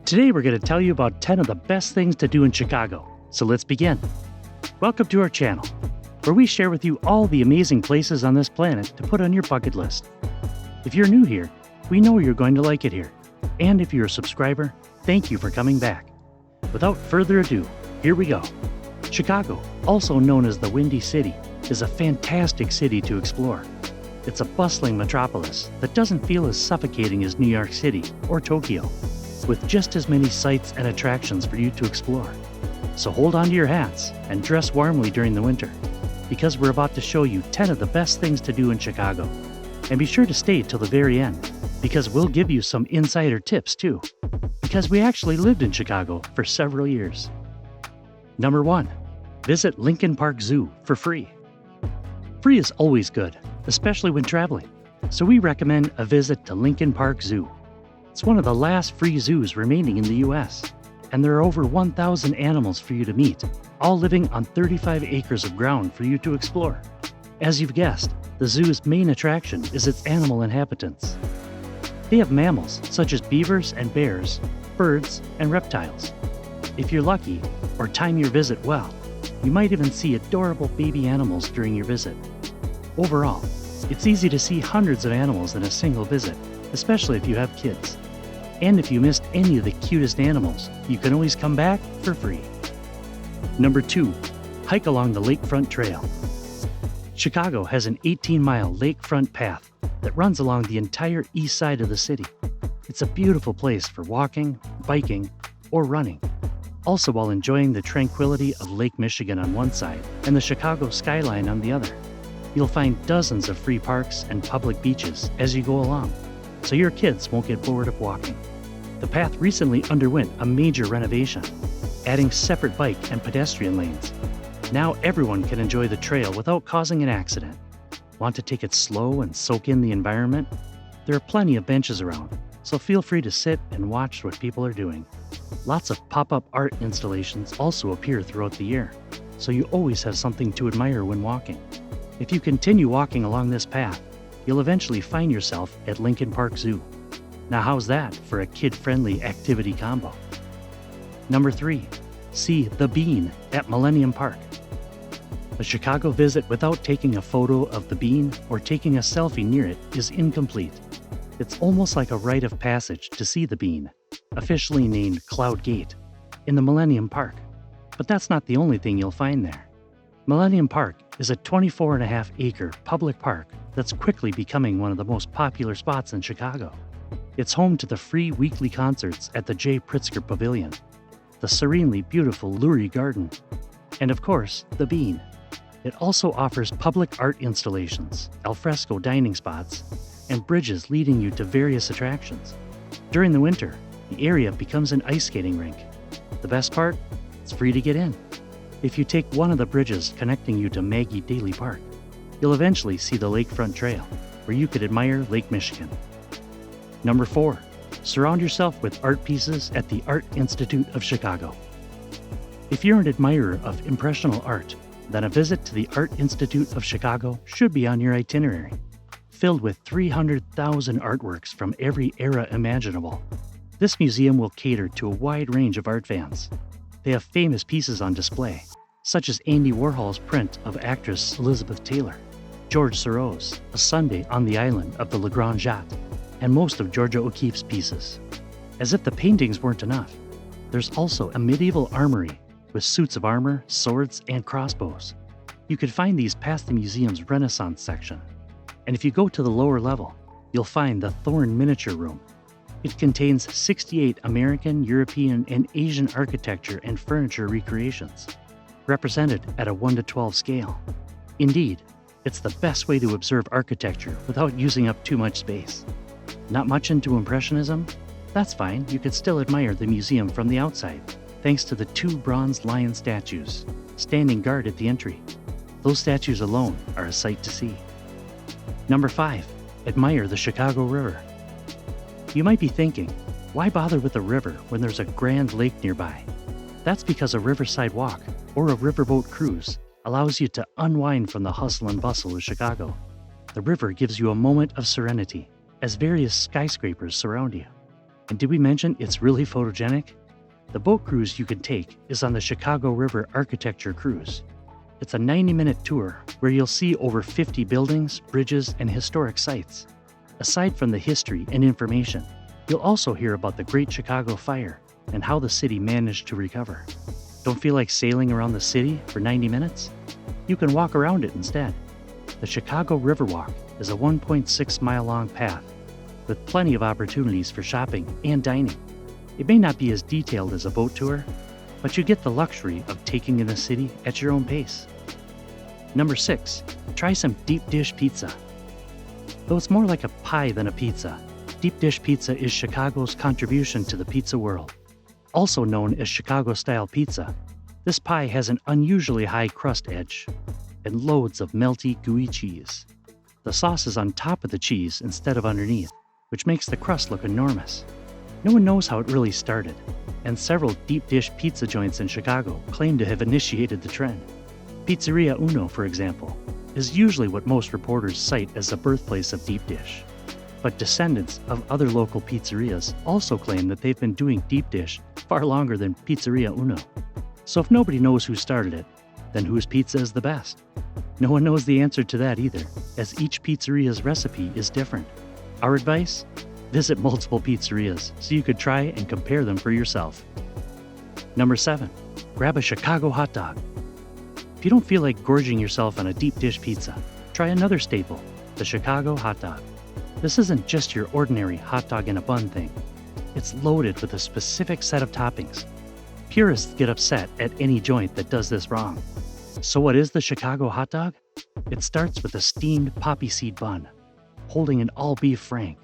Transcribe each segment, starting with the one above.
Today we're going to tell you about 10 of the best things to do in Chicago. So let's begin. Welcome to our channel, where we share with you all the amazing places on this planet to put on your bucket list. If you're new here, we know you're going to like it here. And if you're a subscriber, thank you for coming back. Without further ado, here we go. Chicago, also known as the Windy City, is a fantastic city to explore. It's a bustling metropolis that doesn't feel as suffocating as New York City or Tokyo, with just as many sights and attractions for you to explore. So hold on to your hats and dress warmly during the winter, because we're about to show you 10 of the best things to do in Chicago. And be sure to stay till the very end, because we'll give you some insider tips too, because we actually lived in Chicago for several years. Number 1. Visit Lincoln Park Zoo for free. Free is always good, especially when traveling, so we recommend a visit to Lincoln Park Zoo. It's one of the last free zoos remaining in the US, and there are over 1,000 animals for you to meet, all living on 35 acres of ground for you to explore. As you've guessed, the zoo's main attraction is its animal inhabitants. They have mammals such as beavers and bears, birds, and reptiles. If you're lucky, or time your visit well, you might even see adorable baby animals during your visit. Overall, it's easy to see hundreds of animals in a single visit, especially if you have kids. And if you missed any of the cutest animals, you can always come back for free. Number 2. Hike along the Lakefront Trail. Chicago has an 18-mile lakefront path that runs along the entire east side of the city. It's a beautiful place for walking, biking, or running, also while enjoying the tranquility of Lake Michigan on one side and the Chicago skyline on the other. You'll find dozens of free parks and public beaches as you go along, so your kids won't get bored of walking. The path recently underwent a major renovation, adding separate bike and pedestrian lanes. Now everyone can enjoy the trail without causing an accident. Want to take it slow and soak in the environment? There are plenty of benches around, so feel free to sit and watch what people are doing. Lots of pop-up art installations also appear throughout the year, so you always have something to admire when walking. If you continue walking along this path, you'll eventually find yourself at Lincoln Park Zoo. Now how's that for a kid-friendly activity combo? Number 3. See The Bean at Millennium Park. A Chicago visit without taking a photo of the bean or taking a selfie near it is incomplete. It's almost like a rite of passage to see the bean, officially named Cloud Gate, in the Millennium Park. But that's not the only thing you'll find there. Millennium Park is a 24.5-acre public park that's quickly becoming one of the most popular spots in Chicago. It's home to the free weekly concerts at the J. Pritzker Pavilion, the serenely beautiful Lurie Garden, and of course, the Bean. It also offers public art installations, alfresco dining spots, and bridges leading you to various attractions. During the winter, the area becomes an ice skating rink. The best part? It's free to get in. If you take one of the bridges connecting you to Maggie Daly Park, you'll eventually see the Lakefront Trail, where you could admire Lake Michigan. Number 4. Surround yourself with art pieces at the Art Institute of Chicago. If you're an admirer of impressional art, then a visit to the Art Institute of Chicago should be on your itinerary. Filled with 300,000 artworks from every era imaginable, this museum will cater to a wide range of art fans. They have famous pieces on display, such as Andy Warhol's print of actress Elizabeth Taylor, George Soros' A Sunday on the Island of the Le Grand Jatte, and most of Georgia O'Keeffe's pieces. As if the paintings weren't enough, there's also a medieval armory with suits of armor, swords, and crossbows. You could find these past the museum's Renaissance section. And if you go to the lower level, you'll find the Thorne Miniature Room. It contains 68 American, European, and Asian architecture and furniture recreations, represented at a 1:12 scale. Indeed, it's the best way to observe architecture without using up too much space. Not much into Impressionism? That's fine, you could still admire the museum from the outside, thanks to the 2 bronze lion statues standing guard at the entry. Those statues alone are a sight to see. Number 5. Admire the Chicago River. You might be thinking, why bother with a river when there's a grand lake nearby? That's because a riverside walk or a riverboat cruise allows you to unwind from the hustle and bustle of Chicago. The river gives you a moment of serenity as various skyscrapers surround you. And did we mention it's really photogenic? The boat cruise you can take is on the Chicago River Architecture Cruise. It's a 90-minute tour where you'll see over 50 buildings, bridges, and historic sites. Aside from the history and information, you'll also hear about the Great Chicago Fire and how the city managed to recover. Don't feel like sailing around the city for 90 minutes? You can walk around it instead. The Chicago Riverwalk is a 1.6-mile-long path with plenty of opportunities for shopping and dining. It may not be as detailed as a boat tour, but you get the luxury of taking in the city at your own pace. Number 6, try some deep dish pizza. Though it's more like a pie than a pizza, deep dish pizza is Chicago's contribution to the pizza world. Also known as Chicago-style pizza, this pie has an unusually high crust edge and loads of melty, gooey cheese. The sauce is on top of the cheese instead of underneath, which makes the crust look enormous. No one knows how it really started, and several deep dish pizza joints in Chicago claim to have initiated the trend. Pizzeria Uno, for example, is usually what most reporters cite as the birthplace of deep dish. But descendants of other local pizzerias also claim that they've been doing deep dish far longer than Pizzeria Uno. So if nobody knows who started it, then whose pizza is the best? No one knows the answer to that either, as each pizzeria's recipe is different. Our advice? Visit multiple pizzerias so you could try and compare them for yourself. Number 7, grab a Chicago hot dog. If you don't feel like gorging yourself on a deep dish pizza, try another staple, the Chicago hot dog. This isn't just your ordinary hot dog in a bun thing. It's loaded with a specific set of toppings. Purists get upset at any joint that does this wrong. So what is the Chicago hot dog? It starts with a steamed poppy seed bun, holding an all-beef frank,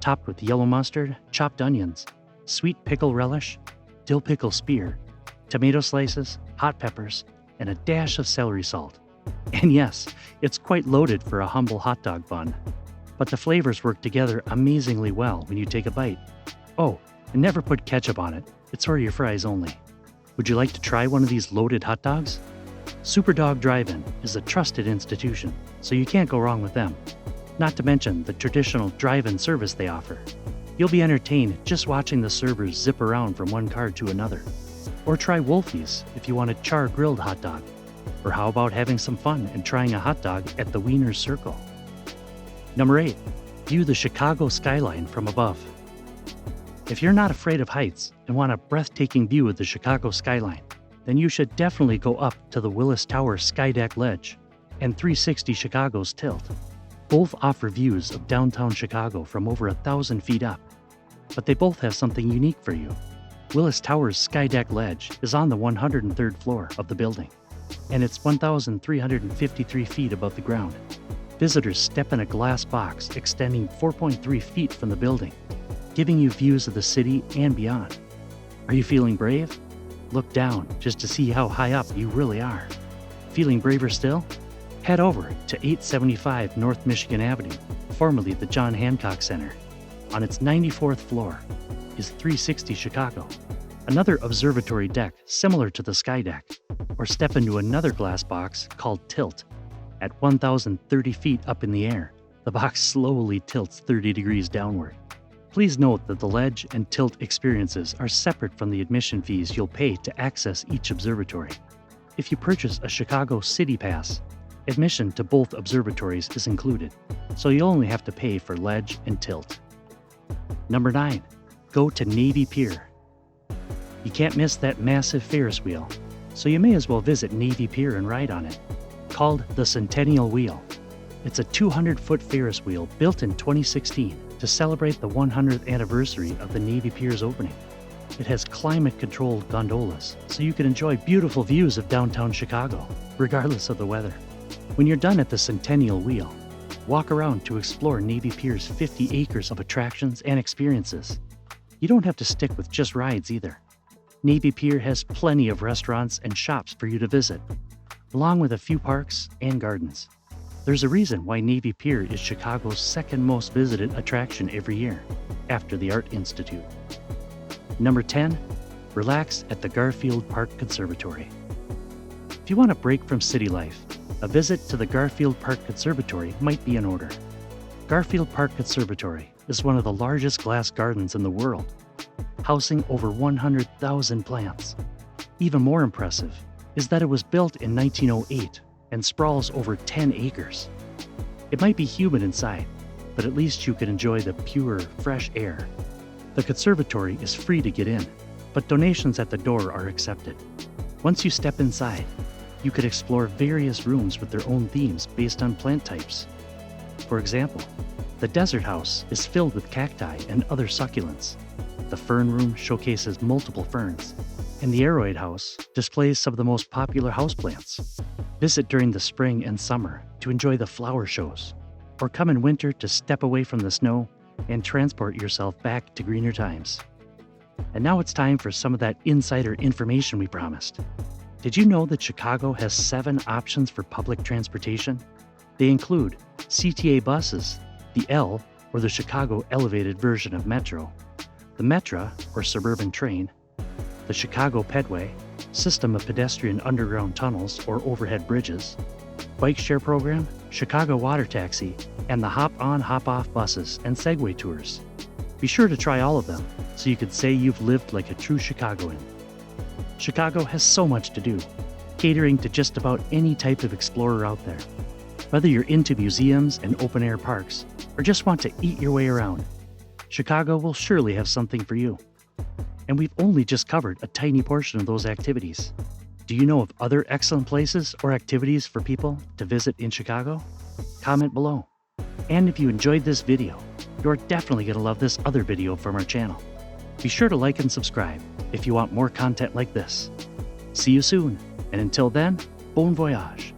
topped with yellow mustard, chopped onions, sweet pickle relish, dill pickle spear, tomato slices, hot peppers, and a dash of celery salt. And yes, it's quite loaded for a humble hot dog bun. But the flavors work together amazingly well when you take a bite. Oh, and never put ketchup on it. It's for your fries only. Would you like to try one of these loaded hot dogs? Superdog Drive-In is a trusted institution, so you can't go wrong with them. Not to mention the traditional drive-in service they offer. You'll be entertained just watching the servers zip around from one car to another. Or try Wolfie's if you want a char-grilled hot dog. Or how about having some fun and trying a hot dog at the Wiener Circle? Number 8, view the Chicago skyline from above. If you're not afraid of heights and want a breathtaking view of the Chicago skyline, then you should definitely go up to the Willis Tower Skydeck Ledge and 360 Chicago's Tilt. Both offer views of downtown Chicago from over 1,000 feet up, but they both have something unique for you. Willis Tower's Skydeck Ledge is on the 103rd floor of the building, and it's 1,353 feet above the ground. Visitors step in a glass box extending 4.3 feet from the building, giving you views of the city and beyond. Are you feeling brave? Look down just to see how high up you really are. Feeling braver still? Head over to 875 North Michigan Avenue, formerly the John Hancock Center. On its 94th floor is 360 Chicago, another observatory deck similar to the Sky Deck, or step into another glass box called Tilt. At 1,030 feet up in the air, the box slowly tilts 30 degrees downward. Please note that the ledge and tilt experiences are separate from the admission fees you'll pay to access each observatory. If you purchase a Chicago City Pass, admission to both observatories is included, so you'll only have to pay for ledge and tilt. Number 9, go to Navy Pier. You can't miss that massive Ferris wheel, so you may as well visit Navy Pier and ride on it. Called the Centennial Wheel, it's a 200-foot Ferris wheel built in 2016 to celebrate the 100th anniversary of the Navy Pier's opening. It has climate-controlled gondolas, so you can enjoy beautiful views of downtown Chicago, regardless of the weather. When you're done at the Centennial Wheel, walk around to explore Navy Pier's 50 acres of attractions and experiences. You don't have to stick with just rides either. Navy Pier has plenty of restaurants and shops for you to visit, along with a few parks and gardens. There's a reason why Navy Pier is Chicago's second most visited attraction every year, after the Art Institute. Number 10, relax at the Garfield Park Conservatory. If you want a break from city life, a visit to the Garfield Park Conservatory might be in order. Garfield Park Conservatory is one of the largest glass gardens in the world housing over 100,000 plants. Even more impressive is that it was built in 1908 and sprawls over 10 acres. It might be humid inside, but at least you can enjoy the pure, fresh air. The conservatory is free to get in, but donations at the door are accepted. Once you step inside, you could explore various rooms with their own themes based on plant types. For example, the desert house is filled with cacti and other succulents. The fern room showcases multiple ferns, and the aroid house displays some of the most popular houseplants. Visit during the spring and summer to enjoy the flower shows, or come in winter to step away from the snow and transport yourself back to greener times. And now it's time for some of that insider information we promised. Did you know that Chicago has 7 options for public transportation? They include CTA buses, the L, or the Chicago elevated version of Metro, the Metra, or suburban train, the Chicago Pedway, system of pedestrian underground tunnels or overhead bridges, bike share program, Chicago Water Taxi, and the hop-on, hop-off buses and Segway tours. Be sure to try all of them so you can say you've lived like a true Chicagoan. Chicago has so much to do, catering to just about any type of explorer out there. Whether you're into museums and open-air parks, or just want to eat your way around, Chicago will surely have something for you. And we've only just covered a tiny portion of those activities. Do you know of other excellent places or activities for people to visit in Chicago? Comment below. And if you enjoyed this video, you're definitely going to love this other video from our channel. Be sure to like and subscribe if you want more content like this. See you soon, and until then, bon voyage.